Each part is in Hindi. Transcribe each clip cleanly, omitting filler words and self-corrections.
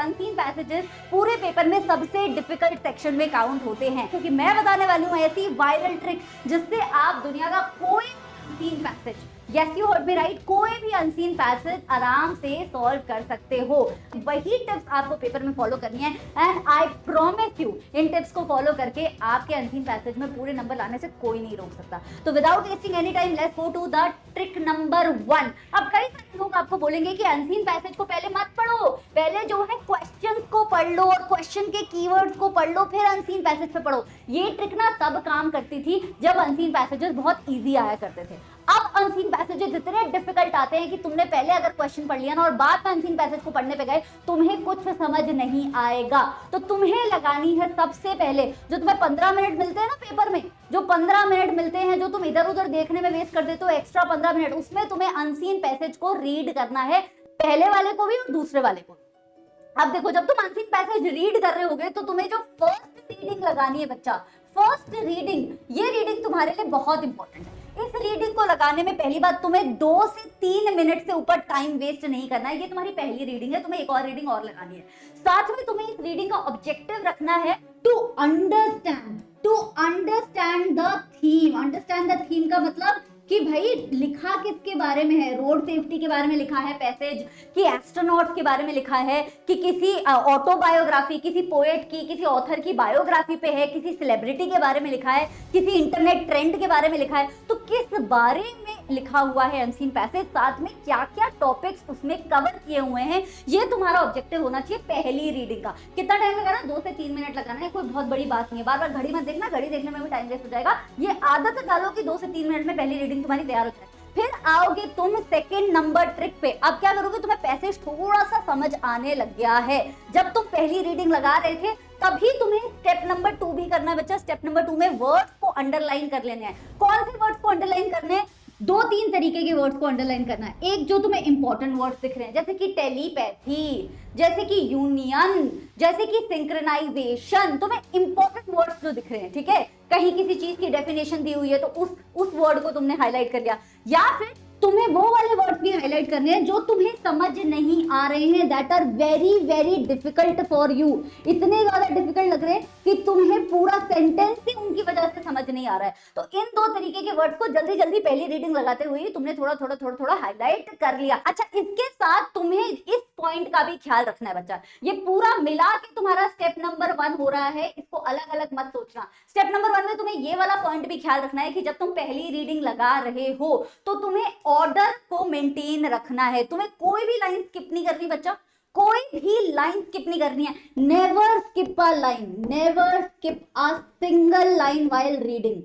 अनसीन पैसेजेस पूरे पेपर में सबसे डिफिकल्ट सेक्शन में काउंट होते हैं, क्योंकि मैं बताने वाली हूँ ऐसी वायरल ट्रिक जिससे आप दुनिया का कोई unseen passage, yes you heard me right, कोई भी अनसीन पैसेज आराम से सॉल्व कर सकते हो। वही टिप्स आपको पेपर में फॉलो करनी है and I promise you in tips को फॉलो करके आपके अनसीन पैसेज में पूरे नंबर लाने से कोई नहीं रोक सकता। तो without wasting any time let's go to the trick number 1। अब कई सारे लोग आपको बोलेंगे कि अनसीन पैसेज को पहले मत पढ़ो, पहले जो है क्वेश्चंस को पढ़ लो और क्वेश्चन के कीवर्ड्स को पढ़ लो, फिर अनसीन पैसेज पे पढ़ो। ये ट्रिक ना तब काम करती थी जब अनसीन पैसेजेस बहुत ईजी आया करते थे। अब अनसीन पैसेजेस इतने डिफिकल्ट आते हैं कि तुमने पहले अगर क्वेश्चन पढ़ लिया ना और बाद में अनसीन पैसेज को पढ़ने पे गए, तुम्हें कुछ समझ नहीं आएगा। तो तुम्हें लगानी है सबसे पहले, जो तुम्हें 15 मिनट मिलते हैं ना पेपर में, जो 15 मिनट मिलते हैं जो तुम इधर उधर देखने में वेस्ट कर देते हो, एक्स्ट्रा 15 मिनट, उसमें तुम्हें अनसीन पैसेज को रीड करना है, पहले वाले को भी और दूसरे वाले को। अब देखो, जब तुम अनसीन पैसेज रीड कर रहे होगे तो तुम्हें जो फर्स्ट रीडिंग लगानी है बच्चा, फर्स्ट रीडिंग, ये रीडिंग तुम्हारे लिए बहुत इंपॉर्टेंट है। इस रीडिंग को लगाने में पहली बात, तुम्हें 2 से 3 मिनट से ऊपर टाइम वेस्ट नहीं करना है। ये तुम्हारी पहली रीडिंग है, तुम्हें एक और रीडिंग और लगानी है। साथ में तुम्हें इस रीडिंग का ऑब्जेक्टिव रखना है to understand the theme. Understand the theme का मतलब कि भाई लिखा किसके बारे में है, रोड सेफ्टी के बारे में लिखा है पैसेज, कि एस्ट्रोनॉट्स के बारे में लिखा है, कि किसी ऑटोबायोग्राफी, किसी पोएट की, किसी ऑथर की बायोग्राफी पे है, किसी सेलिब्रिटी के बारे में लिखा है, किसी इंटरनेट ट्रेंड के बारे में लिखा है। तो किस बारे में लिखा हुआ है अनसीन पैसेज, साथ में क्या क्या टॉपिक्स उसमें कवर किए हुए हैं, ये तुम्हारा ऑब्जेक्टिव होना चाहिए पहली रीडिंग का। कितना टाइम लगाना, 2 से 3 मिनट लगाना है, कोई बहुत बड़ी बात नहीं है। बार बार घड़ी मत देखना, घड़ी देखने में भी टाइम वेस्ट हो जाएगा। ये आदत डालो कि 2 से 3 मिनट में पहली रीडिंग तुम्हारी तैयार हो जाए। फिर आओगे तुम सेकंड नंबर ट्रिक पे। अब क्या करोगे, तुम्हें पैसेज थोड़ा सा समझ आने लग गया है, जब तुम पहली रीडिंग लगा रहे थे तभी तुम्हें स्टेप नंबर 2 भी करना है बच्चा। स्टेप नंबर 2 में वर्ड्स को अंडरलाइन कर लेने हैं। कौन से वर्ड्स को अंडरलाइन करने हैं, 2-3 तरीके के वर्ड्स को अंडरलाइन करना है। एक, जो तुम्हें इंपॉर्टेंट वर्ड्स दिख रहे हैं, जैसे कि टेलीपैथी, जैसे कि यूनियन, जैसे कि सिंक्रोनाइजेशन, तुम्हें इंपॉर्टेंट वर्ड्स जो दिख रहे हैं, ठीक है। कहीं किसी चीज की डेफिनेशन दी हुई है तो उस वर्ड को तुमने हाईलाइट कर लिया, या फिर तुम्हें वो वाले वर्ड्स भी हाईलाइट करने हैं जो तुम्हें समझ नहीं आ रहे हैं, that are very very difficult for you. इतने ज्यादा डिफिकल्ट लग रहे हैं कि तुम्हें पूरा सेंटेंस ही उनकी वजह से समझ नहीं आ रहा है। तो इन 2 तरीके के वर्ड्स को जल्दी जल्दी पहली रीडिंग लगाते हुए तुमने थोड़ा थोड़ा हाईलाइट कर लिया। अच्छा, इसके साथ तुम्हें इस पॉइंट का भी ख्याल रखना है बच्चा, ये पूरा मिला के तुम्हारा स्टेप नंबर 1 हो रहा है, इसको अलग अलग मत सोचना। स्टेप नंबर 1 में तुम्हें ये वाला पॉइंट भी ख्याल रखना है कि जब तुम पहली रीडिंग लगा रहे हो तो तुम्हें ऑर्डर को मेंटेन रखना है। तुम्हें कोई भी लाइन स्किप नहीं करनी बच्चा, कोई भी लाइन स्किप नहीं करनी है। Never skip a line, never skip a single line while reading,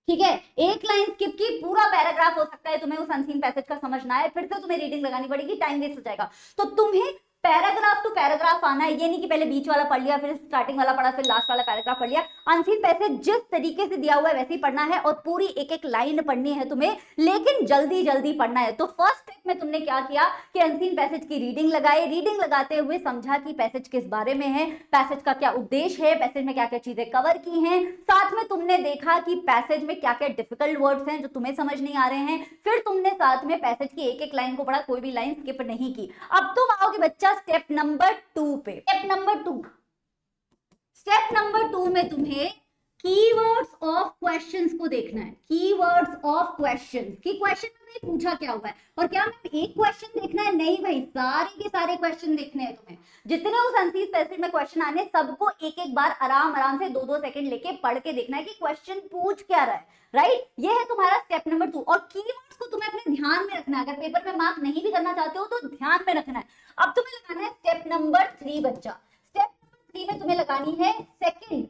ठीक है। एक लाइन स्किप की, पूरा पैराग्राफ हो सकता है तुम्हें उस अनसीन पैसेज का समझना है, फिर से तुम्हें रीडिंग लगानी पड़ेगी, टाइम वेस्ट हो जाएगा। तो तुम्हें पैराग्राफ टू पैराग्राफ आना है, ये नहीं कि पहले बीच वाला पढ़ लिया, फिर स्टार्टिंग वाला पढ़ा, फिर लास्ट वाला पैराग्राफ पढ़ लिया। अनसीन पैसेज जिस तरीके से दिया हुआ है वैसे ही पढ़ना है और पूरी एक एक लाइन पढ़नी है तुम्हें, लेकिन जल्दी जल्दी पढ़ना है। तो फर्स्ट स्टेप में तुमने क्या किया कि अनसीन पैसेज की रीडिंग लगाई, रीडिंग लगाते हुए समझा कि पैसेज किस बारे में है, पैसेज का क्या उद्देश्य है, पैसेज में क्या क्या चीजें कवर की हैं, साथ में तुमने देखा कि पैसेज में क्या क्या डिफिकल्ट वर्ड्स हैं जो तुम्हें समझ नहीं आ रहे हैं, फिर तुमने साथ में पैसेज की एक एक लाइन को पढ़ा, कोई भी लाइन स्किप नहीं की। अब तुम आओगे बच्चा स्टेप नंबर 2 पे। स्टेप नंबर 2 में तुम्हें कीवर्ड्स ऑफ क्वेश्चंस को देखना है। कीवर्ड्स ऑफ क्वेश्चंस, कि क्वेश्चन में पूछा क्या हुआ है, और क्या मैं एक क्वेश्चन देखना है, नहीं भाई, सारे के सारे क्वेश्चन देखने हैं तुम्हें। जितने उस अनसीन पैसेज में क्वेश्चन आने, सबको एक एक बार आराम से 2-2 सेकंड लेके पढ़ के देखना है कि क्वेश्चन पूछ क्या रहा है, राइट। ये है तुम्हारा स्टेप नंबर 2। और कीवर्ड्स को तुम्हें अपने ध्यान में रखना है, अगर पेपर में मार्क नहीं भी करना चाहते हो तो ध्यान में रखना है। अब तुम्हें लगाना है स्टेप नंबर 3 बच्चा। स्टेप नंबर 3 में तुम्हें लगानी है सेकंड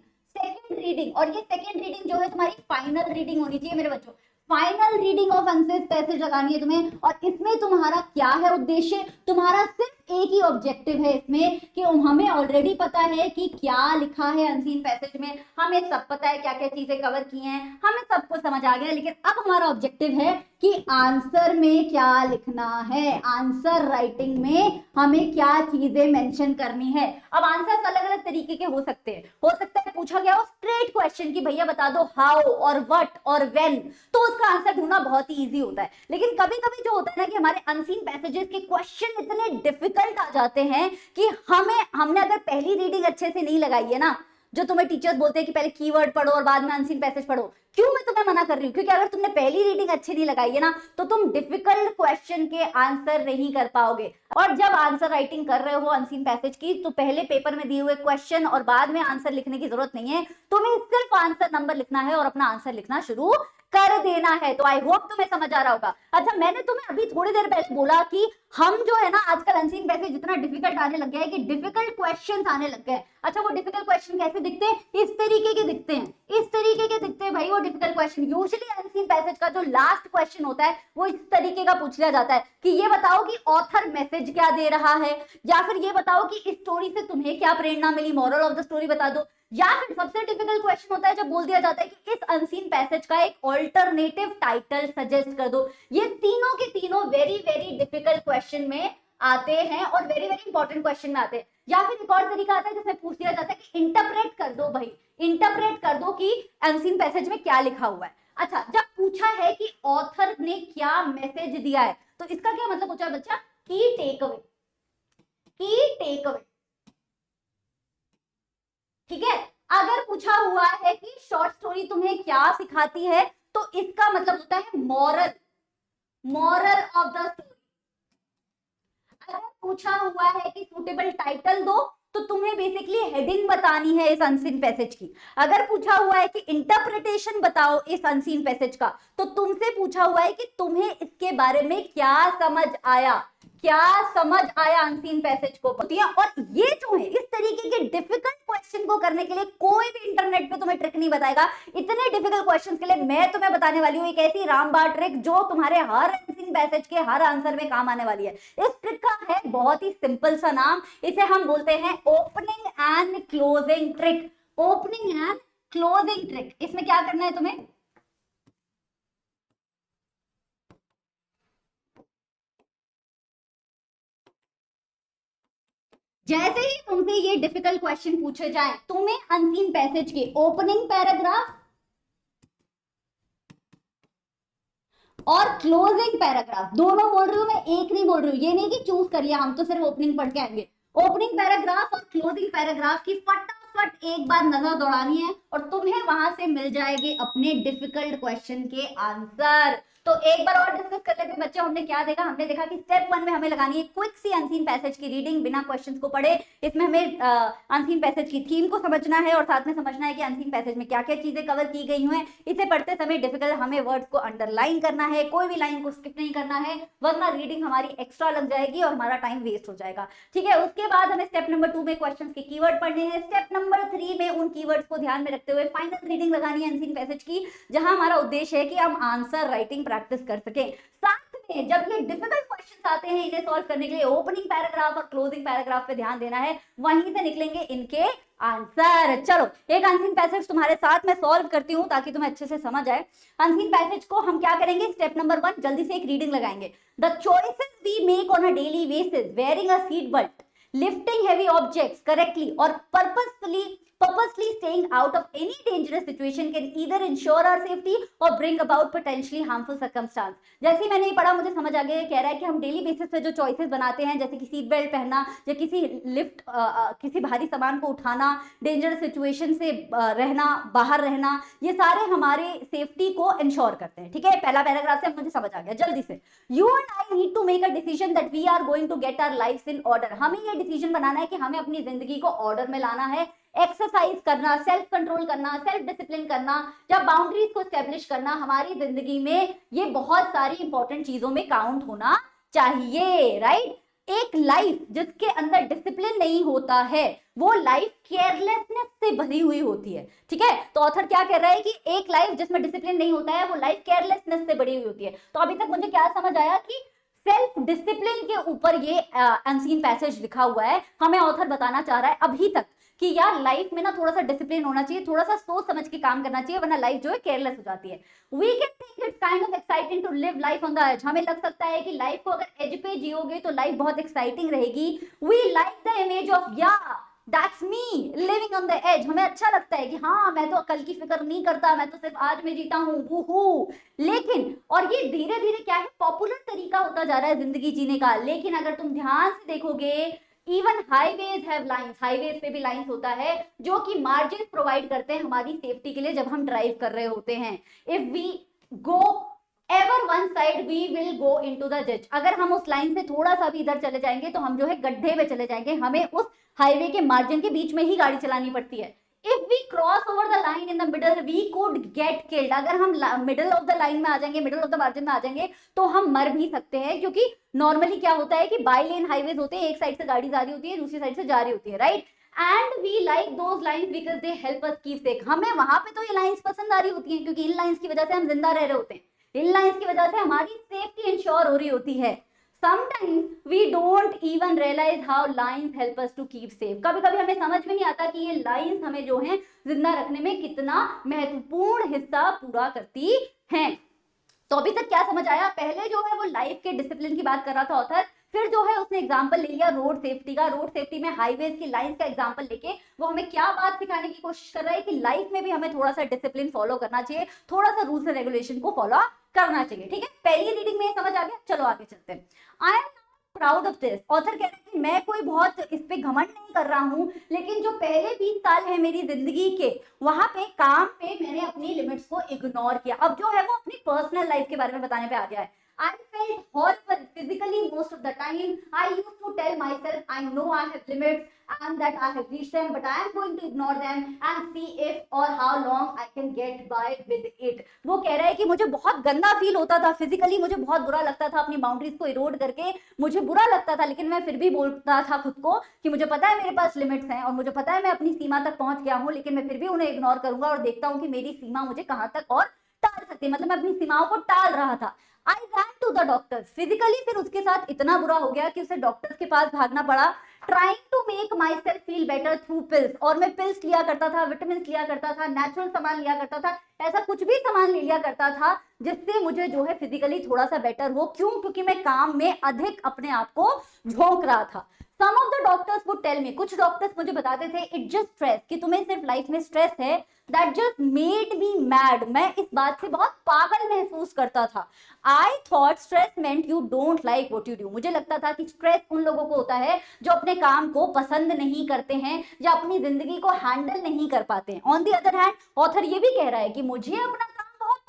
रीडिंग, और ये सेकंड रीडिंग जो है तुम्हारी फाइनल रीडिंग होनी चाहिए मेरे बच्चों। Final reading of unseen passage लगानी है तुम्हें, और इसमें तुम्हारा क्या है उद्देश्य, तुम्हारा सिर्फ एक ही ऑब्जेक्टिव है इसमें कि हमें ऑलरेडी पता है कि क्या लिखा है अनसीन पैसेज में, हमें सब पता है क्या क्या चीजें कवर की हैं, हमें सब कुछ समझ आ गया, लेकिन अब हमारा ऑब्जेक्टिव है कि आंसर में क्या लिखना है, आंसर राइटिंग में हमें क्या चीजें मेंशन करनी है। अब आंसर अलग अलग तरीके के हो सकते हैं, हो सकता है पूछा गया हो स्ट्रेट क्वेश्चन कि भैया बता दो हाउ और व्हाट और व्हेन, तो उसका आंसर ढूंढना बहुत ही इजी होता है। लेकिन कभी कभी जो होता है ना कि हमारे अनसीन पैसेजेस के क्वेश्चन इतने डिफिकल्ट रिजल्ट आ जाते हैं कि हमने अगर पहली रीडिंग अच्छे से नहीं लगाई है ना, जो तुम्हें टीचर्स बोलते हैं कि पहले कीवर्ड पढ़ो और बाद में अनसीन पैसेज पढ़ो, क्यों मैं तुम्हें मना कर रही हूँ? क्योंकि अगर तुमने पहली रीडिंग अच्छी नहीं लगाई है ना, तो तुम डिफिकल्ट क्वेश्चन के आंसर नहीं कर पाओगे। और जब आंसर राइटिंग कर रहे हो अनसीन पैसेज की, तो पहले पेपर में दिए हुए क्वेश्चन और बाद में आंसर लिखने की जरूरत नहीं है, तुम्हें सिर्फ आंसर नंबर लिखना है और अपना आंसर लिखना शुरू कर देना है। तो आई होप तुम्हें समझ आ रहा होगा। अच्छा, मैंने तुम्हें अभी थोड़ी देर पहले बोला कि हम जो है ना आजकल अनसीन पैसेज इतना डिफिकल्ट आने लग गया है कि डिफिकल्ट क्वेश्चंस आने लग गए। अच्छा, वो डिफिकल्ट क्वेश्चन कैसे दिखते हैं? इस तरीके के दिखते हैं, इस तरीके के दिखते हैं भाई वो difficult question. Usually unseen passage का जो लास्ट क्वेश्चन होता है वो इस तरीके का पूछ लिया जाता है कि ये बताओ कि ऑथर मैसेज क्या दे रहा है, या फिर ये बताओ कि इस स्टोरी से तुम्हें क्या प्रेरणा मिली, मॉरल ऑफ द स्टोरी बता दो। या फिर सबसे डिफिकल्ट क्वेश्चन होता है जब बोल दिया जाता है कि इस अनसीन पैसेज का एक ऑल्टरनेटिव टाइटल सजेस्ट कर दो। ये तीनों के तीनों वेरी वेरी डिफिकल्ट क्वेश्चन में आते हैं और वेरी वेरी इंपॉर्टेंट क्वेश्चन में आते हैं। या फिर एक और तरीका आता है जिसमें पूछ दिया जाता है कि इंटरप्रेट कर दो भाई, इंटरप्रेट कर दो कि अनसीन पैसेज में क्या लिखा हुआ है। अच्छा, जब पूछा है कि ऑथर ने क्या मैसेज दिया है, तो इसका क्या मतलब पूछा है बच्चा? की टेक अवे, की टेक अवे। ठीक है, अगर पूछा हुआ है कि शॉर्ट स्टोरी तुम्हें क्या सिखाती है, तो इसका मतलब होता है moral, moral of the story. अगर पूछा हुआ है कि सूटेबल टाइटल दो, तो तुम्हें बेसिकली हेडिंग बतानी है इस अनसीन पैसेज की। अगर पूछा हुआ है कि इंटरप्रिटेशन बताओ इस अनसीन पैसेज का, तो तुमसे पूछा हुआ है कि तुम्हें इसके बारे में क्या समझ आया, क्या समझ आया अनसीन पैसेज को। और ये जो है इस तरीके के डिफिकल्ट क्वेश्चन को करने के लिए कोई भी इंटरनेट पे तुम्हें ट्रिक नहीं बताएगा। इतने डिफिकल्ट क्वेश्चंस के लिए मैं तुम्हें बताने वाली हूँ एक ऐसी रामबाण ट्रिक जो तुम्हारे हर अनसीन पैसेज के हर आंसर में काम आने वाली है। इस ट्रिक का है बहुत ही सिंपल सा नाम, इसे हम बोलते हैं opening and closing trick. Opening and closing trick. इसमें क्या करना है तुम्हें? जैसे ही तुमसे ये डिफिकल्ट क्वेश्चन पूछे जाए, तुम्हें अनसीन पैसेज के ओपनिंग पैराग्राफ और क्लोजिंग पैराग्राफ दोनों बोल रही हूँ मैं, एक नहीं बोल रही हूँ। ये नहीं कि चूज कर लिया हम तो सिर्फ ओपनिंग पढ़ के आएंगे। ओपनिंग पैराग्राफ और क्लोजिंग पैराग्राफ की फटाफट एक बार नजर दौड़ानी है और तुम्हें वहां से मिल जाएंगे अपने डिफिकल्ट क्वेश्चन के आंसर। तो एक बार और डिस्कस कर लेते हैं बच्चे। हमने क्या देखा? हमने देखा कि स्टेप 1 में हमें लगानी है क्विक सी अनसीन पैसेज की रीडिंग बिना क्वेश्चंस को पढ़े। इसमें हमें अनसीन पैसेज की थीम को समझना है और साथ में समझना है कि अनसीन पैसेज में क्या क्या चीजें कवर की गई हैं। इसे पढ़ते समय डिफिकल्ट हमें वर्ड्स को अंडरलाइन करना है, कोई भी लाइन को स्किप नहीं करना है, वरना रीडिंग हमारी एक्स्ट्रा लग जाएगी और हमारा टाइम वेस्ट हो जाएगा। ठीक है, उसके बाद हमें स्टेप नंबर 2 में क्वेश्चंस के कीवर्ड पढ़ने हैं। स्टेप नंबर 3 में उन कीवर्ड्स को ध्यान में रखते हुए फाइनल रीडिंग लगानी है अनसीन पैसेज की, जहां हमारा उद्देश्य है कि हम आंसर राइटिंग प्रैक्टिस कर सकें। साथ में जब ये डिफिकल्ट क्वेश्चंस आते हैं, इन्हें सॉल्व करने के लिए ओपनिंग पैराग्राफ और क्लोजिंग पैराग्राफ पे ध्यान देना है, वहीं से निकलेंगे इनके आंसर। चलो एक अनसीन पैसेज तुम्हारे साथ में सॉल्व करती हूं ताकि तुम्हें अच्छे से समझ आए। अनसीन पैसेज को हम क्या करेंगे? स्टेप नंबर 1 जल्दी से एक रीडिंग लगाएंगे। The choices we make on a daily basis, wearing a seat belt, lifting heavy objects correctly or purposely staying out of any dangerous situation can either ensure our safety or bring about potentially harmful circumstance। जैसे मैंने ये पढ़ा मुझे समझ आ गया। कह रहा है कि हम डेली बेसिस पे जो चॉइसेस बनाते हैं, जैसे कि सीट बेल्ट पहनना या किसी लिफ्ट किसी भारी सामान को उठाना, डेंजरस सिचुएशन से रहना, बाहर रहना, ये सारे हमारे सेफ्टी को इंश्योर करते हैं। ठीक है, पहला पैराग्राफ से मुझे समझ आ गया। जल्दी से, you and I need to make a decision that we are going to get our life in order. हमें ये डिसीजन बनाना है कि हमें अपनी जिंदगी को ऑर्डर में लाना है। एक्सरसाइज करना, सेल्फ कंट्रोल करना, सेल्फ डिसिप्लिन करना, या बाउंड्रीज को स्टैब्लिश करना हमारी जिंदगी में ये बहुत सारी इंपॉर्टेंट चीजों में काउंट होना चाहिए। राइट? एक लाइफ जिसके अंदर डिसिप्लिन नहीं होता है वो लाइफ केयरलेसनेस से भरी हुई होती है। ठीक है, तो ऑथर क्या कह रहा है कि एक लाइफ जिसमें डिसिप्लिन नहीं होता है वो लाइफ केयरलेसनेस से भरी हुई होती है। तो अभी तक मुझे क्या समझ आया कि सेल्फ डिसिप्लिन के ऊपर ये अनसीन पैसेज लिखा हुआ है। हमें ऑथर बताना चाह रहा है अभी तक कि यार लाइफ में ना थोड़ा सा डिसिप्लिन होना चाहिए, थोड़ा सा सोच समझ के काम करना चाहिए, वरना लाइफ जो है केयरलेस हो जाती है। We can think it's kind of exciting to live life on the edge. हमें लग सकता है कि लाइफ को अगर एज पे जियोगे तो लाइफ बहुत एक्साइटिंग रहेगी। We like the image of या that's me living on the edge. हमें अच्छा लगता है कि हाँ मैं तो कल की फिक्र नहीं करता, मैं तो सिर्फ आज में जीता हूँ, वूहू। लेकिन और ये धीरे धीरे क्या है, पॉपुलर तरीका होता जा रहा है जिंदगी जीने का। लेकिन अगर तुम ध्यान से देखोगे, even highways have lines, highways पे भी लाइंस होता है जो कि मार्जिन प्रोवाइड करते हैं हमारी सेफ्टी के लिए जब हम ड्राइव कर रहे होते हैं। If we go ever one side we will go into the ditch. अगर हम उस लाइन से थोड़ा सा भी इधर चले जाएंगे तो हम जो है गड्ढे में चले जाएंगे, हमें उस हाईवे के मार्जिन के बीच में ही गाड़ी चलानी पड़ती है। If we cross over the line in the middle we could get killed. अगर हम मिडल ऑफ द लाइन में आ जाएंगे, मिडल ऑफ द मार्जिन में आ जाएंगे तो हम मर भी सकते हैं, क्योंकि नॉर्मली क्या होता है कि बाई लेन हाईवेज होते हैं, एक साइड से गाड़ी जा रही होती है, दूसरी साइड से जा रही होती है, right. And we like those lines because they help us keep safe. हमें वहां पे तो ये लाइंस पसंद आ रही होती हैं, क्योंकि इन लाइंस की वजह से हम जिंदा रह रहे होते हैं, इन लाइंस की वजह से हमारी सेफ्टी इंश्योर हो रही होती है। Sometimes we don't even realize how lines help us to keep safe। कभी कभी हमें समझ में नहीं आता कि ये लाइंस हमें जो है जिंदा रखने में कितना महत्वपूर्ण हिस्सा पूरा करती हैं। तो अभी तक क्या समझ आया? पहले जो है वो लाइफ के डिसिप्लिन की बात कर रहा था ऑथर, फिर जो है उसने एग्जाम्पल ले लिया रोड सेफ्टी का। रोड सेफ्टी में हाईवेज की लाइंस का एग्जाम्पल लेके वो हमें क्या बात सिखाने की कोशिश कर रहा है कि लाइफ में भी हमें थोड़ा सा डिसिप्लिन फॉलो करना चाहिए, थोड़ा सा रूल्स एंड रेगुलेशन को फॉलो करना चाहिए। ठीक है, पहली रीडिंग में समझ आ गया। चलो आगे चलते हैं। I am proud of this. Author कह रहे हैं कि मैं कोई बहुत इस पे घमंड नहीं कर रहा हूँ, लेकिन जो पहले 20 साल है मेरी जिंदगी के, वहां पे काम पे मैंने अपनी लिमिट्स को इग्नोर किया। अब जो है वो अपनी पर्सनल लाइफ के बारे में बताने पे आ गया है। I felt horrible physically most of the time. I used to tell myself I know I have limits and that I have reached them, but I am going to ignore them and see if or how long I can get by with it। वो कह रहा है कि मुझे बहुत गंदा फील होता था, फिजिकली मुझे बहुत बुरा लगता था, अपनी बाउंड्रीज को इरोड करके मुझे बुरा लगता था, लेकिन मैं फिर भी बोलता था खुद को कि मुझे पता है मेरे पास लिमिट्स हैं और मुझे पता है मैं अपनी सीमा तक पहुंच गया हूँ, लेकिन मैं फिर भी उन्हें इग्नोर करूंगा और देखता हूँ कि मेरी सीमा मुझे कहाँ तक और टाल सकती है। मतलब मैं अपनी सीमाओं को टाल रहा था। I ran to the doctors physically। फिर उसके साथ इतना बुरा हो गया कि उसे डॉक्टर्स के पास भागना पड़ा। Trying to make myself feel better through pills। और मैं पिल्स लिया करता था, विटामिन लिया करता था, नेचुरल सामान लिया करता था, ऐसा कुछ भी सामान ले लिया करता था जिससे मुझे जो है फिजिकली थोड़ा सा बेटर हो। क्यों? क्योंकि मैं काम में अधिक अपने आप को झोंक रहा था। Some of the doctors would tell me, कुछ डॉक्टर्स मुझे बताते थे, it just stress, कि तुम्हें सिर्फ लाइफ में स्ट्रेस है। That just made me mad। मैं इस बात से बहुत पागल महसूस करता था। I thought stress meant you don't like what you do। मुझे लगता था कि स्ट्रेस उन लोगों को होता है जो अपने काम को पसंद नहीं करते हैं या अपनी जिंदगी को हैंडल नहीं कर पाते हैं। On the other hand author ये भी कह रहा है कि मुझे अपना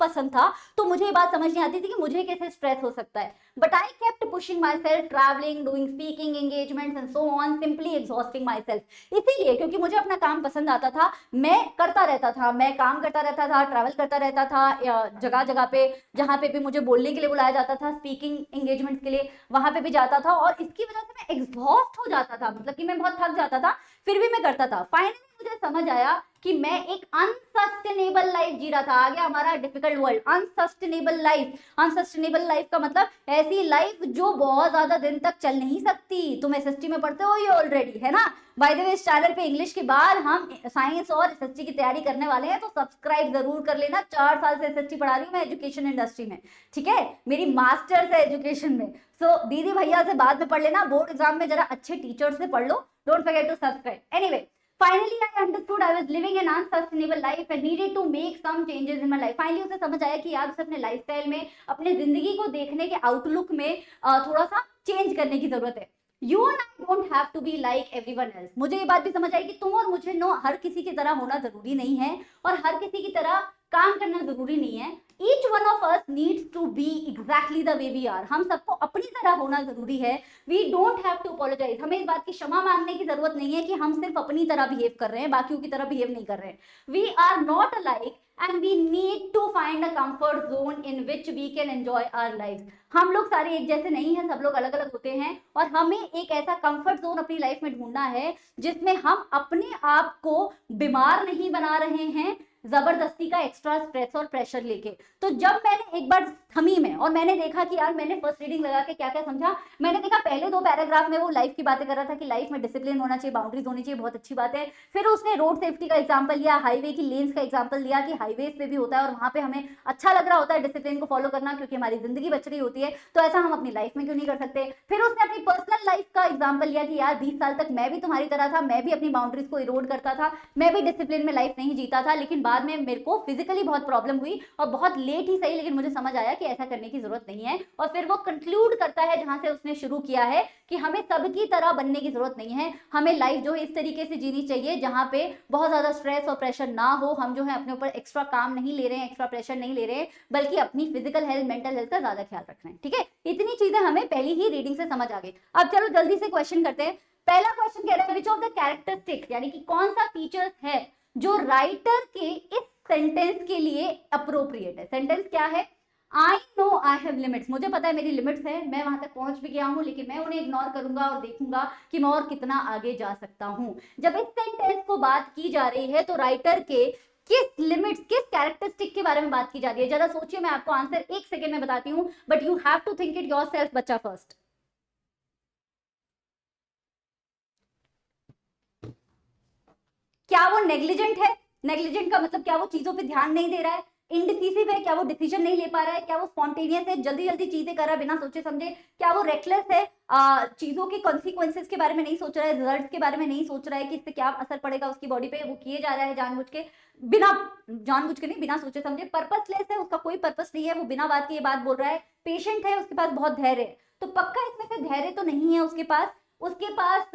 पसंद था, तो मुझे ये बात समझ नहीं आती थी कि मुझे कैसे स्ट्रेस हो सकता है। But I kept pushing my self, travelling, doing speaking engagements and so on, simply exhausting my self. इसीलिए क्योंकि मुझे अपना काम पसंद आता था, मैं करता रहता था, मैं काम करता रहता था, ट्रैवल करता रहता था, जगह जगह पे जहाँ पे भी मुझे बोलने के लिए बुलाया जाता था, स्पीकिंग एंगेजमेंट्स के लिए वहां पे भी जाता था, और इसकी वजह से मैं एग्जॉस्ट हो जाता था, मतलब कि मैं बहुत थक जाता था, फिर भी मैं करता था। फाइनली मुझे समझ आया कि मैं एक अनसस्टेनेबल लाइफ जी रहा था। आ गया हमारा difficult word, unsustainable life. Unsustainable life का मतलब ऐसी लाइफ जो बहुत ज्यादा दिन तक चल नहीं सकती। तुम एसएसटी में पढ़ते हो ये ऑलरेडी, है ना? बाय द वे इस चैनल पे इंग्लिश के बाद हम साइंस और एसएसटी की तैयारी करने वाले हैं, तो सब्सक्राइब जरूर कर लेना। 4 साल से एसएसटी पढ़ा रही हूँ मैं एजुकेशन इंडस्ट्री में, ठीक है? मेरी मास्टर्स है एजुकेशन में। सो दीदी भैया से बाद में पढ़ लेना, बोर्ड एग्जाम में जरा अच्छे टीचर से पढ़ लो। Don't forget to subscribe. Anyway, Finally, I understood I was living an unsustainable life and needed to make some changes in my life। Finally उसे समझ आया कि यार उसे अपने लाइफस्टाइल में, अपने जिंदगी को देखने के आउटलुक में थोड़ा सा चेंज करने की जरूरत है। You and I don't have to be like everyone else। मुझे ये बात भी समझ आई कि तुम और मुझे हर किसी की तरह होना जरूरी नहीं है और हर किसी की तरह काम करना जरूरी नहीं है। Each one of us needs to be exactly the way we are। हम सबको अपनी तरह होना जरूरी है। We don't have to apologize। हमें इस बात की क्षमा मांगने की जरूरत नहीं है कि हम सिर्फ अपनी तरह बिहेव कर रहे हैं, बाकियों की तरह बिहेव नहीं कर रहे हैं। We are not alike and we need to find a comfort zone in which we can enjoy our lives। हम लोग सारे एक जैसे नहीं हैं, सब लोग अलग अलग होते हैं और हमें एक ऐसा कंफर्ट जोन अपनी लाइफ में ढूंढना है जिसमें हम अपने आप को बीमार नहीं बना रहे हैं, जबरदस्ती का एक्स्ट्रा स्ट्रेस और प्रेशर लेके। तो जब मैंने एक बार थमी में और मैंने देखा कि यार मैंने फर्स्ट रीडिंग लगा के क्या क्या समझा, मैंने देखा पहले 2 पैराग्राफ में वो लाइफ की बातें कर रहा था कि लाइफ में डिसिप्लिन होना चाहिए, बाउंड्रीज होनी चाहिए, बहुत अच्छी बात है। फिर उसने रोड सेफ्टी का एग्जाम्पल लिया, हाईवे की लेन्स का एग्जाम्पल दिया कि हाईवे पे भी होता है और वहां पे हमें अच्छा लग रहा होता है डिसिप्लिन को फॉलो करना, क्योंकि हमारी जिंदगी बच रही होती है, तो ऐसा हम अपनी लाइफ में क्यों नहीं कर सकते। फिर उसने अपनी पर्सनल लाइफ का एग्जाम्पल लिया कि यार 20 साल तक मैं भी तुम्हारी तरह था, मैं भी अपनी बाउंड्रीज को इरोड करता था, मैं भी डिसिप्लिन में लाइफ नहीं जीता था, लेकिन बाद में मेरे को फिजिकली बहुत प्रॉब्लम हुई और बहुत लेट ही सही, लेकिन मुझे समझ आया कि ऐसा करने की जरूरत नहीं है। और फिर वो कंक्लूड करता है जहां से उसने शुरू किया है कि हमें सबकी तरह बनने की जरूरत नहीं है, हमें लाइफ जो है इस तरीके से जीनी चाहिए जहां पे बहुत ज्यादा स्ट्रेस और प्रेशर ना हो, हम जो है अपने ऊपर एक्स्ट्रा काम नहीं ले रहे हैं, एक्स्ट्रा प्रेशर नहीं ले रहे हैं, बल्कि अपनी फिजिकल हेल्थ, मेंटल हेल्थ का ज्यादा ख्याल रख रहे हैं। ठीक है, इतनी चीजें हमें पहली ही रीडिंग से समझ आ गई। अब चलो जल्दी से क्वेश्चन करते हैं। पहला क्वेश्चन कह रहा है विच ऑफ द कैरेक्टरिस्टिक्स, यानी कि कौन सा फीचर्स है जो राइटर के इस सेंटेंस के लिए अप्रोप्रिएट है। सेंटेंस क्या है, I know I have limits, मुझे पता है मेरी लिमिट्स है, मैं वहां तक पहुंच भी गया हूं, लेकिन मैं उन्हें इग्नोर करूंगा और देखूंगा कि मैं और कितना आगे जा सकता हूं। जब इस सेंटेंस को बात की जा रही है तो राइटर के किस लिमिट्स, किस कैरेक्टरिस्टिक के बारे में बात की जा रही है, जरा सोचिए। मैं आपको आंसर 1 सेकेंड में बताती हूँ, but you have to think it yourself बच्चा फर्स्ट। क्या वो नेग्लिजेंट है? नेग्लिजेंट का मतलब क्या वो चीजों पे ध्यान नहीं दे रहा है? इनडिसिसिव है, क्या वो डिसीजन नहीं ले पा रहा है? क्या वो स्पॉन्टेनियस है, जल्दी जल्दी चीजें कर रहा है बिना सोचे समझे? क्या वो रेकलेस है, चीजों के कॉन्सिक्वेंसेस के बारे में नहीं सोच रहा है, रिजल्ट के बारे में नहीं सोच रहा है कि इससे क्या असर पड़ेगा उसकी बॉडी पे, वो किए जा रहा है जानबूझ के, बिना जानबूझ के नहीं, बिना सोचे समझे, पर्पसलेस है, उसका कोई पर्पस नहीं है, वो बिना बात के ये बात बोल रहा है। पेशेंट है, उसके पास बहुत धैर्य है, तो पक्का इसमें से धैर्य तो नहीं है उसके पास। उसके पास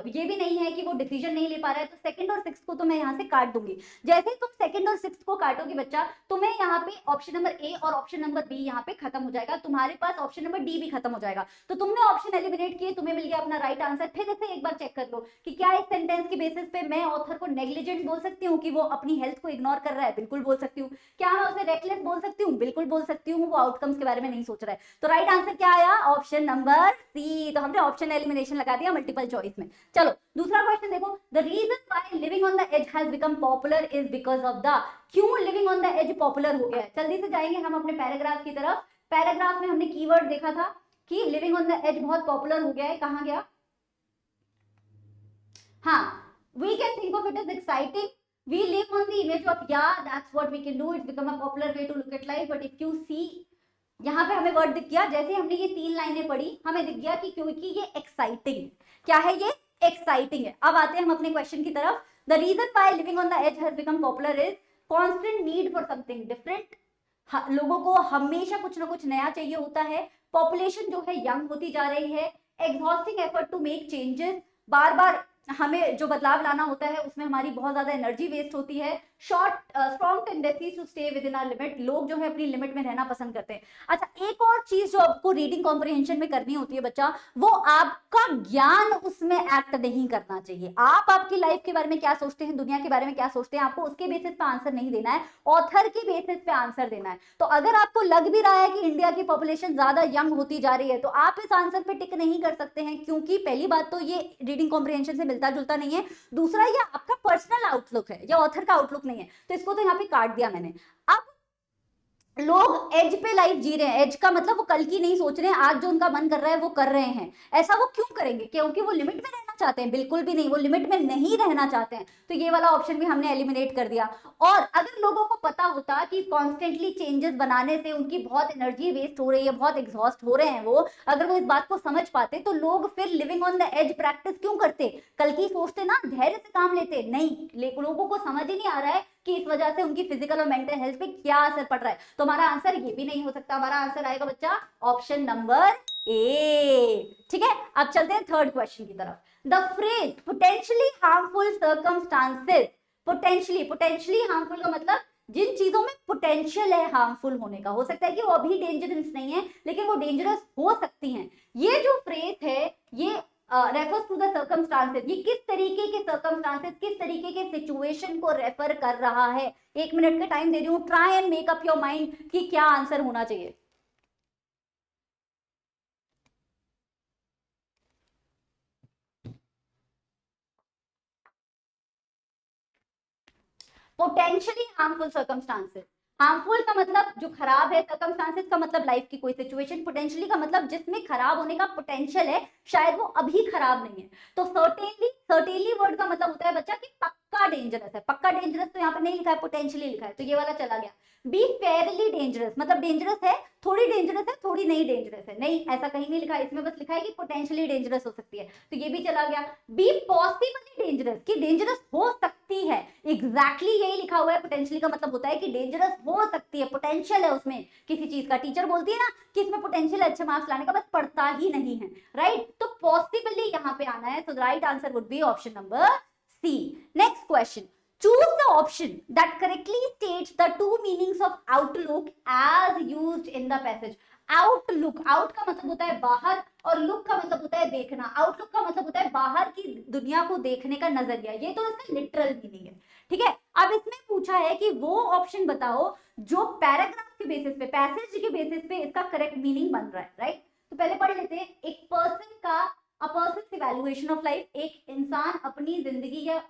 ये भी नहीं है कि वो डिसीजन नहीं ले पा रहा है। तो सेकंड और सिक्स को तो मैं यहाँ से काट दूंगी। जैसे ही तुम सेकंड और सिक्स को काटोगी बच्चा, तुम्हें यहाँ पे ऑप्शन नंबर ए और ऑप्शन नंबर बी यहाँ पे खत्म हो जाएगा, तुम्हारे पास ऑप्शन नंबर डी भी खत्म हो जाएगा। तो तुमने ऑप्शन एलिमिनेट किए, तुम्हें मिल गया अपना राइट आंसर। फिर इसे एक बार चेक कर लो कि क्या इस सेंटेंस के बेसिस पे मैं ऑथर को नेग्लिजेंट बोल सकती हूँ कि वो अपनी हेल्थ को इग्नोर कर रहा है, बिल्कुल बोल सकती हूँ। क्या मैं उसे रेकलेस बोल सकती हूँ? बिल्कुल बोल सकती हूँ, वो आउटकम्स के बारे में नहीं सोच रहा है। तो राइट आंसर क्या आया? Option number C. तो हमने ऑप्शन एलिमिनेशन लगा दिया मल्टीपल चॉइस में। चलो दूसरा क्वेश्चन देखो, the reason why living on the edge has become popular is because of the, क्यों living on the edge popular हो गया है? जल्दी से जाएंगे हम अपने पैराग्राफ की तरफ। पैराग्राफ में हमने कीवर्ड देखा था कि लिविंग ऑन द एज बहुत पॉपुलर हो गया है, कहां गया? हाँ, we can think of it as exciting. We live on the image of yeah, that's what we can do. It's become a popular way to look at life. But if you see, यहाँ पे हमें वर्ड दिख गया, जैसे हमने ये 3 लाइनें पढ़ी हमें दिख गया कि क्योंकि ये एक्साइटिंग, क्या है ये? एक्साइटिंग है। अब आते हैं हम अपने क्वेश्चन की तरफ। The reason why living on the edge has become popular is constant need for something different. लोगों को हमेशा कुछ ना कुछ नया चाहिए होता है। पॉपुलेशन जो है यंग होती जा रही है। Exhausting effort to make changes, बार बार हमें जो बदलाव लाना होता है उसमें हमारी बहुत ज्यादा एनर्जी वेस्ट होती है। Short strong tendencies to stay within our limit, लोग जो है अपनी लिमिट में रहना पसंद करते हैं। अच्छा, एक और चीज जो आपको रीडिंग कॉम्प्रिहेंशन में करनी होती है बच्चा, वो आपका ज्ञान उसमें एक्ट नहीं करना चाहिए। आप आपकी लाइफ के बारे में क्या सोचते हैं, दुनिया के बारे में क्या सोचते हैं, आपको उसके बेसिस पे आंसर नहीं देना है, ऑथर के बेसिस पे आंसर देना है। तो अगर आपको लग भी रहा है कि इंडिया की पॉपुलेशन ज्यादा यंग होती जा रही है, तो आप इस आंसर पे टिक नहीं कर सकते हैं, क्योंकि पहली बात तो ये रीडिंग कॉम्प्रिहेंशन से मिलता जुलता नहीं है, दूसरा ये आपका पर्सनल आउटलुक है, ये ऑथर का आउटलुक नहीं है। तो इसको तो यहाँ पे काट दिया मैंने। अब लोग एज पे लाइफ जी रहे हैं, एज का मतलब वो कल की नहीं सोच रहे हैं, आज जो उनका मन कर रहा है वो कर रहे हैं। ऐसा वो क्यों करेंगे? क्योंकि वो लिमिट में रहना चाहते हैं? बिल्कुल भी नहीं, वो लिमिट में नहीं रहना चाहते हैं। तो ये वाला ऑप्शन भी हमने एलिमिनेट कर दिया। और अगर लोगों को पता होता कि कॉन्स्टेंटली चेंजेस बनाने से उनकी बहुत एनर्जी वेस्ट हो रही है, बहुत एग्जॉस्ट हो रहे हैं वो, अगर वो इस बात को समझ पाते तो लोग फिर living on the edge practice क्यों करते? कल की सोचते ना, धैर्य से काम लेते। नहीं, लोगों को समझ ही नहीं आ रहा है कि इस वजह से उनकी फिजिकल और मेंटल हेल्थ पे क्या असर पड़ रहा है। तो हमारा आंसर ये भी नहीं हो सकता, हमारा आंसर आएगा बच्चा ऑप्शन नंबर ए। ठीक है, अब चलते हैं थर्ड क्वेश्चन की तरफ। The phrase potentially harmful circumstances, potentially harmful का मतलब जिन चीजों में पोटेंशियल है हार्मफुल होने का, हो सकता है कि वो अभी डेंजरस नहीं है लेकिन वो डेंजरस हो सकती हैं। ये जो फ्रेज है ये रेफर्स टू द सर्कमस्टांसेस, ये किस तरीके के सर्कमस्टांसेस, किस तरीके के सिचुएशन को रेफर कर रहा है? 1 मिनट का टाइम दे रही हूं, try and make up your mind कि क्या आंसर होना चाहिए। पोटेंशियली हार्मफुल सर्कमस्टांसेस, हार्मफुल का मतलब जो खराब है, सर्कमस्टांसेस का मतलब लाइफ की कोई सिचुएशन, पोटेंशियली का मतलब जिसमें खराब होने का पोटेंशियल है, शायद वो अभी खराब नहीं है। तो सर्टेनली, सर्टेनली वर्ड का मतलब होता है बच्चा कि पक्का डेंजरस है, पक्का डेंजरस तो यहाँ पे नहीं लिखा है, पोटेंशियली लिखा है, तो ये वाला चला गया। बी फेयरली डेंजरस, मतलब डेंजरस है, थोड़ी डेंजरस है, थोड़ी नहीं डेंजरस है, नहीं ऐसा कहीं नहीं लिखा है, इसमें बस लिखा है कि पोटेंशियली डेंजरस हो सकती है, तो ये भी चला गया। बी पॉसिबली डेंजरस, कि डेंजरस हो सकती है, एग्जैक्टली यही लिखा हुआ है। पोटेंशियली का मतलब होता है कि डेंजरस हो सकती है, पोटेंशियल है उसमें किसी चीज का। टीचर बोलती है ना कि इसमें पोटेंशियल अच्छे मार्क्स लाने का, बस पढ़ता ही नहीं है, राइट। तो पॉसिबली यहाँ पे आना है, तो right answer would be option number C. Next question, choose the option that correctly states the two meanings of outlook as used in the passage। Outlook, out का मतलब होता है बाहर और लुक का मतलब होता है देखना। आउटलुक का मतलब होता है बाहर की दुनिया को देखने का नजरिया, ये तो इसका लिटरल मीनिंग है, ठीक है। अब इसमें पूछा है कि वो ऑप्शन बताओ जो पैराग्राफ के बेसिस पे, पैसेज के बेसिस पे इसका करेक्ट मीनिंग बन रहा है, राइट। तो पहले पढ़ लेते हैं, एक पर्सन का, a person evaluation of life, एक इंसान अपनी जिंदगी या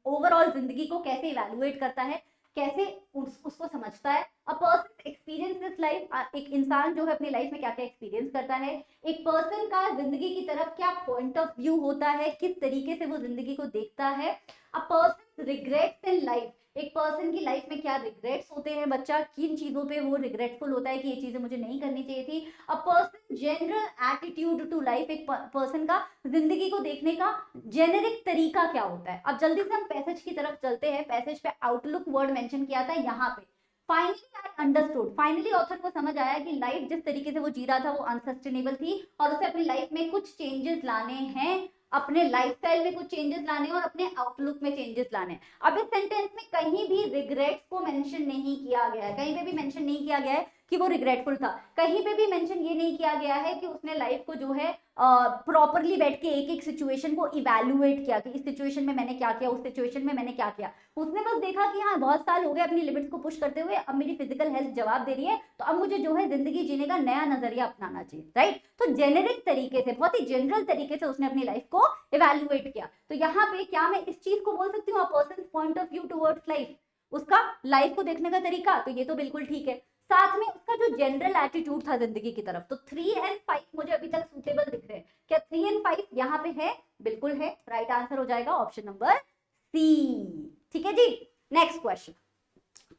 ओवरऑल जिंदगी को कैसे इवैल्यूएट करता है, कैसे उसको समझता है। अ पर्सन एक्सपीरियंसेस लाइफ, एक इंसान जो है अपनी लाइफ में क्या क्या एक्सपीरियंस करता है। एक पर्सन का जिंदगी की तरफ क्या पॉइंट ऑफ व्यू होता है, किस तरीके से वो जिंदगी को देखता है। A person regrets in life, एक पर्सन की लाइफ में क्या रिग्रेट्स होते हैं बच्चा, किन चीजों पे वो रिग्रेटफुल होता है कि ये चीजें मुझे नहीं करनी चाहिए थी। A person general attitude to life, एक पर्सन का जिंदगी को देखने का जेनेरिक तरीका क्या होता है। अब जल्दी से हम पैसेज की तरफ चलते हैं। पैसेज पे आउटलुक वर्ड मेंशन किया था यहाँ पे। Finally I understood, finally author को समझ आया कि लाइफ जिस तरीके से वो जी रहा था वो अनसस्टेनेबल थी और उसे अपनी लाइफ में कुछ चेंजेस लाने हैं, अपने लाइफस्टाइल में कुछ चेंजेस लाने और अपने आउटलुक में चेंजेस लाने। अब इस सेंटेंस में कहीं भी रिग्रेट्स को मेंशन नहीं किया गया है, कहीं पे भी मेंशन नहीं किया गया है कि वो रिग्रेटफुल था, कहीं पे भी मेंशन ये नहीं किया गया है कि उसने लाइफ को जो है प्रॉपरली बैठ के एक एक सिचुएशन को इवैल्यूएट किया कि इस सिचुएशन में मैंने क्या किया, उस सिचुएशन में मैंने क्या किया। उसने बस देखा कि हाँ बहुत साल हो गए अपनी लिमिट्स को पुश करते हुए, अब मेरी फिजिकल हेल्थ जवाब दे रही है, तो अब मुझे जो है जिंदगी जीने का नया नजरिया अपनाना चाहिए, राइट। तो जेनेरिक तरीके से, बहुत ही जनरल तरीके से उसने अपनी लाइफ को इवैल्यूएट किया। तो यहाँ पे क्या मैं इस चीज को बोल सकती हूँ, a person point of view towards life, उसका लाइफ को देखने का तरीका, तो ये तो बिल्कुल ठीक है। साथ में उसका जो जनरल एटीट्यूड था जिंदगी की तरफ, तो 3 और 5 मुझे अभी तक सूटेबल दिख रहे हैं। क्या 3 और 5 यहाँ पे है? बिल्कुल है, राइट आंसर हो जाएगा ऑप्शन नंबर सी, ठीक है जी। नेक्स्ट क्वेश्चन,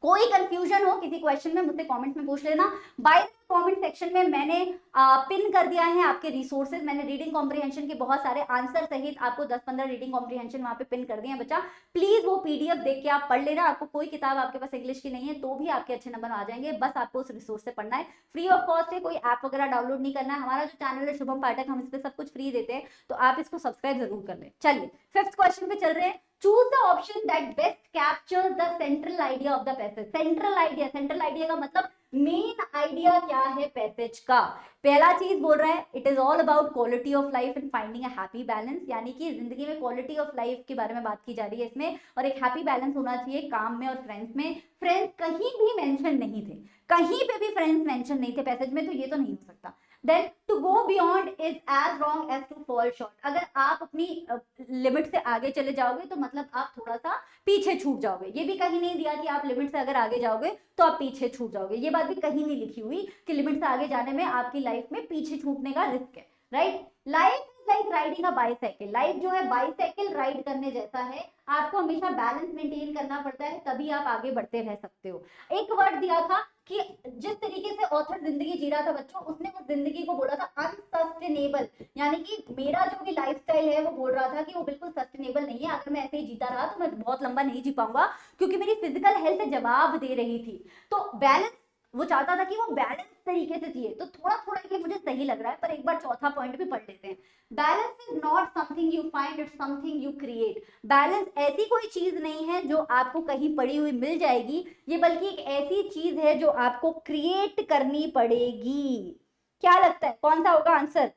कोई कंफ्यूजन हो किसी क्वेश्चन में मुझसे कमेंट्स में पूछ लेना। बाय कमेंट सेक्शन में मैंने पिन कर दिया है आपके रिसोर्सेज, मैंने रीडिंग कॉम्प्रिहेंशन के बहुत सारे आंसर सहित आपको 10-15 रीडिंग कॉम्प्रिहेंशन वहां पे पिन कर दिए हैं बच्चा। प्लीज वो पीडीएफ देख के आप पढ़ लेना। आपको कोई किताब आपके पास इंग्लिश की नहीं है तो भी आपके अच्छे नंबर आ जाएंगे, बस आपको उस रिसोर्स से पढ़ना है। फ्री ऑफ कॉस्ट है, कोई ऐप वगैरह डाउनलोड नहीं करना है। हमारा जो चैनल है शुभम पाठक, हम इस पे सब कुछ फ्री देते हैं, तो आप इसको सब्सक्राइब जरूर कर लें। चलिए 5th क्वेश्चन पे चल रहे हैं। Choose the option that best captures the central idea of the passage। central idea, central idea का मतलब मेन आइडिया क्या है पैसेज का। पहला चीज बोल रहा है it is all about quality of life and finding a happy balance, यानी कि जिंदगी में क्वालिटी ऑफ लाइफ के बारे में बात की जा रही है इसमें, और एक हैप्पी बैलेंस होना चाहिए काम में और फ्रेंड्स में। फ्रेंड्स कहीं भी मेंशन नहीं थे, कहीं पे भी फ्रेंड्स मेंशन नहीं थे पैसेज में, तो ये तो नहीं हो सकता। Then to go beyond is as wrong as to fall short. अगर आप अपनी लिमिट से आगे चले जाओगे तो मतलब आप थोड़ा सा पीछे छूट जाओगे। ये भी कहीं नहीं दिया कि आप लिमिट से अगर आगे जाओगे तो आप पीछे छूट जाओगे, ये बात भी कहीं नहीं लिखी हुई कि लिमिट से आगे जाने में आपकी लाइफ में पीछे छूटने का रिस्क है, right. Life is like riding a bicycle, life जो है बाइसाइकिल राइड करने जैसा है। आपको हमेशा बैलेंस मेंटेन करना पड़ता है, तभी आप आगे बढ़ते रह सकते हो। एक वर्ड दिया था कि जिस तरीके से ऑथर जिंदगी जी रहा था बच्चों, उसने उस जिंदगी को बोला था अनसस्टेनेबल, यानी कि मेरा जो भी लाइफस्टाइल है वो बोल रहा था कि वो बिल्कुल सस्टेनेबल नहीं है। अगर मैं ऐसे ही जीता रहा तो मैं बहुत लंबा नहीं जी पाऊंगा, क्योंकि मेरी फिजिकल हेल्थ जवाब दे रही थी। तो बैलेंस, वो चाहता था कि वो बैलेंस तरीके से जिए। तो थोड़ा थोड़ा ये मुझे सही लग रहा है, पर एक बार चौथा पॉइंट भी पढ़ लेते हैं। Balance is not something you find, it's something you create. Balance ऐसी कोई चीज नहीं है जो आपको कहीं पड़ी हुई मिल जाएगी, ये बल्कि एक ऐसी चीज है जो आपको क्रिएट करनी पड़ेगी। क्या लगता है कौन सा होगा आंसर?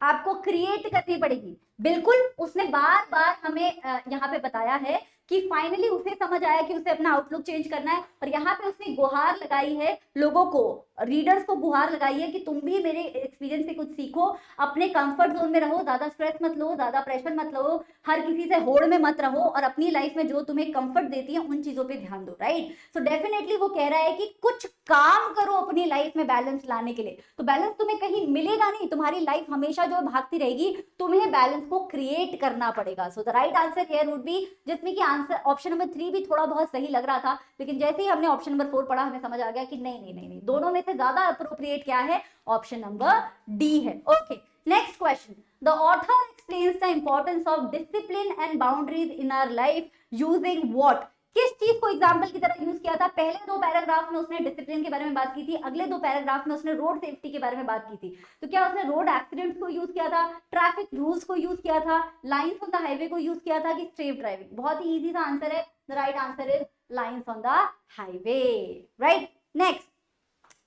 आपको क्रिएट करनी पड़ेगी, बिल्कुल। उसने बार बार हमें यहाँ पे बताया है कि फाइनली उसे समझ आया कि उसे अपना आउटलुक चेंज करना है। और यहाँ पे उसने गुहार लगाई है लोगों को, रीडर्स को गुहार लगाई है कि तुम भी मेरे एक्सपीरियंस से कुछ सीखो, अपने कंफर्ट जोन में रहो, ज्यादा स्ट्रेस मत लो, ज्यादा प्रेशर मत लो, हर किसी से होड़ में मत रहो, और अपनी लाइफ में जो तुम्हें कंफर्ट देती है उन चीजों पे ध्यान दो, राइट। सो डेफिनेटली वो कह रहा है कि कुछ काम करो अपनी लाइफ में बैलेंस लाने के लिए। तो बैलेंस तुम्हें कहीं मिलेगा नहीं, तुम्हारी लाइफ हमेशा जो भागती रहेगी, तुम्हें बैलेंस को क्रिएट करना पड़ेगा। सो the right answer here would be, जिसमें कि आंसर ऑप्शन नंबर 3 भी थोड़ा बहुत सही लग रहा था, लेकिन जैसे ही हमने ऑप्शन नंबर 4 पढ़ा हमें समझ आ गया कि नहीं नहीं नहीं नहीं, दोनों में से ज्यादा अप्रोप्रिएट क्या है, ऑप्शन नंबर डी है। Okay, next question, the author explains the importance of discipline and boundaries in our life using what. किस चीज को एग्जाम्पल की तरह यूज किया था? पहले 2 पैराग्राफ में उसने डिसिप्लिन के बारे में बात की थी, अगले 2 पैराग्राफ में उसने रोड सेफ्टी के बारे में बात की थी। तो क्या उसने रोड एक्सीडेंट्स को यूज किया था, ट्रैफिक रूल्स को यूज किया था, लाइंस ऑन द हाईवे को यूज किया था, कि सेफ ड्राइविंग? बहुत ही इजी सा आंसर है, the right answer his lines on the highway, right. Next,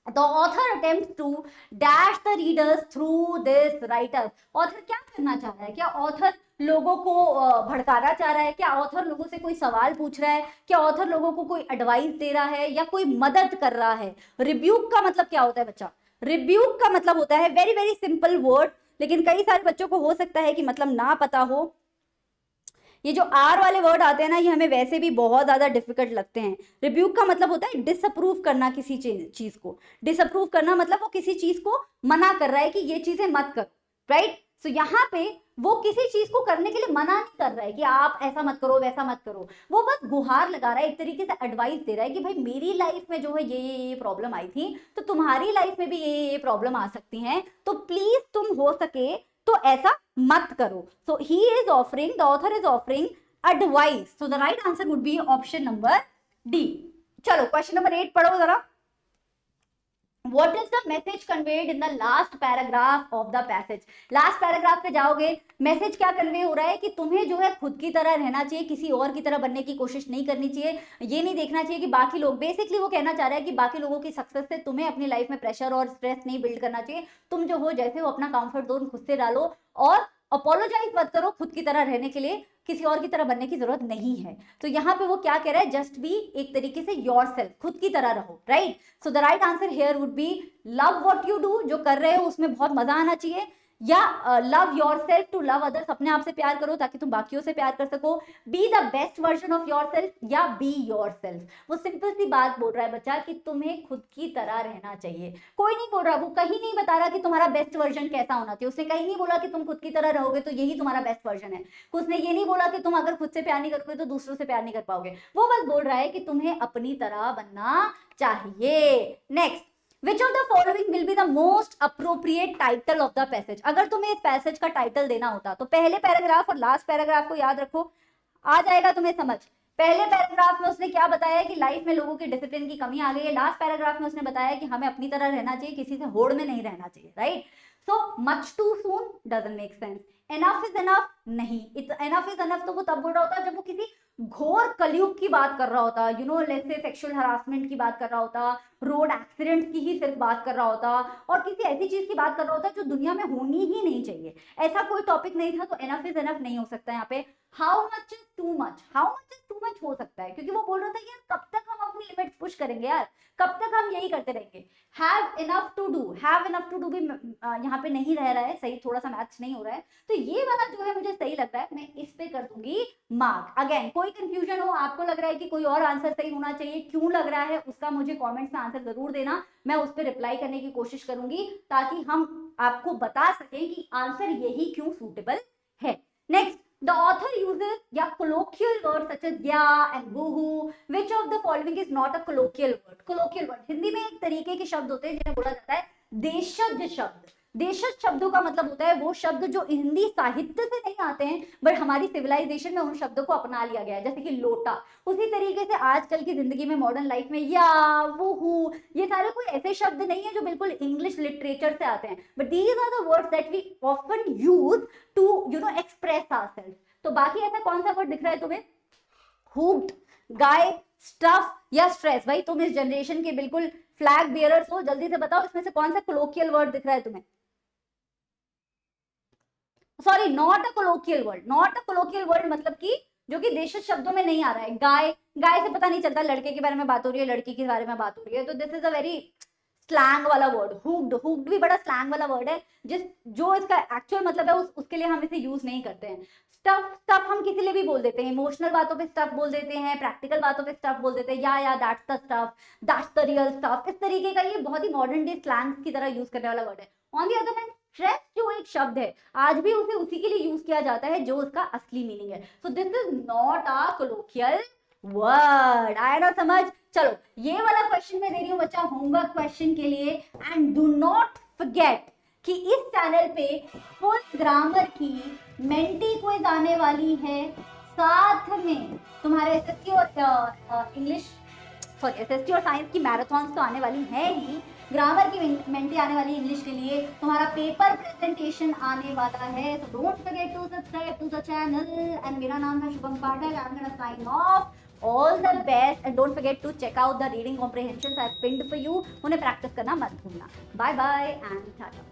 the author attempts to dash the readers through this writer। author क्या करना चाह रहा है? क्या author लोगों को भड़काना चाह रहा है? क्या ऑथर लोगों से कोई सवाल पूछ रहा है? क्या ऑथर लोगों को कोई एडवाइस दे रहा है या कोई मदद कर रहा है? रिब्यूक का मतलब क्या होता है बच्चा? रिब्यूक का मतलब होता है वेरी वेरी सिंपल वर्ड, लेकिन कई सारे बच्चों को हो सकता है कि मतलब ना पता हो। ये जो आर वाले वर्ड आते हैं ना, ये हमें वैसे भी बहुत ज्यादा डिफिकल्ट लगते हैं। रिब्यूक का मतलब होता है डिसअप्रूव करना किसी चीज को। डिसअप्रूव करना मतलब वो किसी चीज को मना कर रहा है कि ये चीजें मत करो, राइट। सो यहाँ पे वो किसी चीज को करने के लिए मना नहीं कर रहा है कि आप ऐसा मत करो वैसा मत करो, वो बस गुहार लगा रहा है, एक तरीके से एडवाइस दे रहा है कि भाई मेरी लाइफ में जो है ये प्रॉब्लम आई थी, तो तुम्हारी लाइफ में भी ये प्रॉब्लम आ सकती है, तो प्लीज तुम हो सके तो ऐसा मत करो। So he is offering, the author is offering advice. So the right answer would be option number D. चलो क्वेश्चन नंबर 8 पढ़ो जरा। What is the message conveyed in the last paragraph of the passage? Last paragraph पे जाओगे, मैसेज क्या कन्वे हो रहा है कि तुम्हें जो है खुद की तरह रहना चाहिए, किसी और की तरह बनने की कोशिश नहीं करनी चाहिए। ये नहीं देखना चाहिए कि बाकी लोग, बेसिकली वो कहना चाह रहा है कि बाकी लोगों की सक्सेस से तुम्हें अपनी लाइफ में प्रेशर और स्ट्रेस नहीं बिल्ड करना चाहिए। तुम जो हो जैसे हो अपना कंफर्ट जोन खुद से डालो, और अपोलोजाइज मत करो, खुद की तरह रहने के लिए किसी और की तरह बनने की जरूरत नहीं है। तो यहाँ पे वो क्या कह रहा है, जस्ट बी, एक तरीके से योर सेल्फ, खुद की तरह रहो, right. So the right answer here would be love what you do, जो कर रहे हो उसमें बहुत मजा आना चाहिए, या love yourself to love others, अपने आप से प्यार करो ताकि तुम बाकियों से प्यार कर सको। Be the best version of your self, या बी योर सेल्फ। वो सिंपल सी बात बोल रहा है बच्चा कि तुम्हें खुद की तरह रहना चाहिए। कोई नहीं बोल रहा, वो कहीं नहीं बता रहा कि तुम्हारा बेस्ट वर्जन कैसा होना चाहिए। उसने कहीं नहीं बोला कि तुम खुद की तरह रहोगे तो यही तुम्हारा बेस्ट वर्जन है। उसने ये नहीं बोला कि तुम अगर खुद से प्यार नहीं करोगे तो दूसरों से प्यार नहीं कर पाओगे। वो बस बोल रहा है कि तुम्हें अपनी तरह बनना चाहिए। Next, Which of the following will be the most appropriate title of the passage? अगर तुम्हें इस पैसेज का टाइटल देना होता तो पहले पैराग्राफ और लास्ट पैराग्राफ को याद रखो, आ जाएगा तुम्हें समझ। पहले पैराग्राफ में उसने क्या बताया कि लाइफ में लोगों के डिसिप्लिन की कमी आ गई है। लास्ट पैराग्राफ में उसने बताया कि हमें अपनी तरह रहना चाहिए, किसी से होड़ में नहीं रहना चाहिए, right. So much too soon doesn't make sense. Enough is enough नहीं, एनफ इज एनफ तो वो तब बोल रहा होता जब वो किसी घोर कलयुग की बात कर रहा होता, you know, let's say sexual harassment की बात कर रहा होता, रोड एक्सीडेंट की ही सिर्फ बात कर रहा होता, और किसी ऐसी चीज की बात कर रहा होता जो दुनिया में होनी ही नहीं चाहिए। ऐसा कोई टॉपिक नहीं था, तो एनफ इज एनफ नहीं हो सकता यहाँ पे। How much is too much, how much is too much हो सकता है, क्योंकि वो बोल रहा था यार कब तक हम अपनी लिमिट्स पुश करेंगे यार, कब तक हम यही करते रहेंगे। Have enough to do, have enough to do भी यहाँ पे नहीं रह रहा है सही, थोड़ा सा मैच नहीं हो रहा है। तो ये वाला जो है मुझे सही लग रहा है, मैं इस पे कर दूंगी मार्क। अगेन कोई कंफ्यूजन हो, आपको लग रहा है कि कोई और आंसर सही होना चाहिए, क्यों लग रहा है उसका मुझे कमेंट्स में आंसर जरूर देना, मैं उस पर रिप्लाई करने की कोशिश करूंगी ताकि हम आपको बता सकें कि आंसर यही क्यों सूटेबल है। नेक्स्ट, the author uses या colloquial words such as yeah and woohoo, which of the following is not a colloquial word? colloquial word Hindi में एक तरीके के शब्द होते हैं जिन्हें बोला जाता है देशज शब्द। देशज शब्दों का मतलब होता है वो शब्द जो हिंदी साहित्य से नहीं आते हैं, बट हमारी सिविलाइजेशन में उन शब्दों को अपना लिया गया है, जैसे कि लोटा। उसी तरीके से आजकल की जिंदगी में, मॉडर्न लाइफ में, या वो, ये सारे कोई ऐसे शब्द नहीं है जो बिल्कुल इंग्लिश लिटरेचर से आते हैं, but these are the words that we often use to you know express ourself. तो बाकी ऐसा कौन सा वर्ड दिख रहा है तुम्हें? हुक्ड, गाय, स्टफ या स्ट्रेस? भाई तुम इस जनरेशन के बिल्कुल फ्लैग बियरर्स हो, जल्दी से बताओ इसमें से कौन सा कोलोकियल वर्ड दिख रहा है तुम्हें? Sorry, not a colloquial word. Not a colloquial word मतलब कि जो कि देशज शब्दों में नहीं आ रहा है। गाय, गाय से पता नहीं चलता लड़के के बारे में बात हो रही है, लड़की के बारे में बात हो रही है। तो this is a very slang वाला वर्ड। हुक्ड, हुक्ड भी बड़ा स्लैंग वाला वर्ड है, जो इसका एक्चुअल मतलब है उसके लिए हम इसे यूज नहीं करते हैं। स्टफ, स्टफ हम किसी लिए भी बोल देते हैं, इमोशनल बातों पे स्टफ बोल देते हैं, प्रैक्टिकल बातों पे स्टफ बोल देते हैं, या that's the stuff, that's the real stuff. इस तरीके का ये बहुत ही मॉडर्न डे स्लैंग की तरह यूज करने वाला वर्ड है। On the other hand stress जो एक शब्द है, आज भी उसे उसी के लिए यूज किया जाता है जो उसका असली मीनिंग है। So this is not a colloquial word. आया ना समझ? चलो ये वाला क्वेश्चन मैं दे रही हूँ बच्चा होमवर्क क्वेश्चन के लिए। एंड डू नॉट फॉरगेट कि इस चैनल पे फुल ग्रामर की मेंटी क्विज आने वाली है, साथ में तुम्हारे एसएसटी और इंग्लिश, सॉरी एसएसटी और साइंस की मैराथन तो आने वाली है ही, ग्रामर की मेंटी आने वाली इंग्लिश के लिए, तुम्हारा पेपर प्रेजेंटेशन आने वाला है। तो don't forget to subscribe to the channel. And मेरा नाम है Shubham Pathak. I am gonna sign off. All the best and don't forget to check out the reading comprehensions I've pinned for you. उन्हें प्रैक्टिस करना मत भूलना। Bye bye and tata.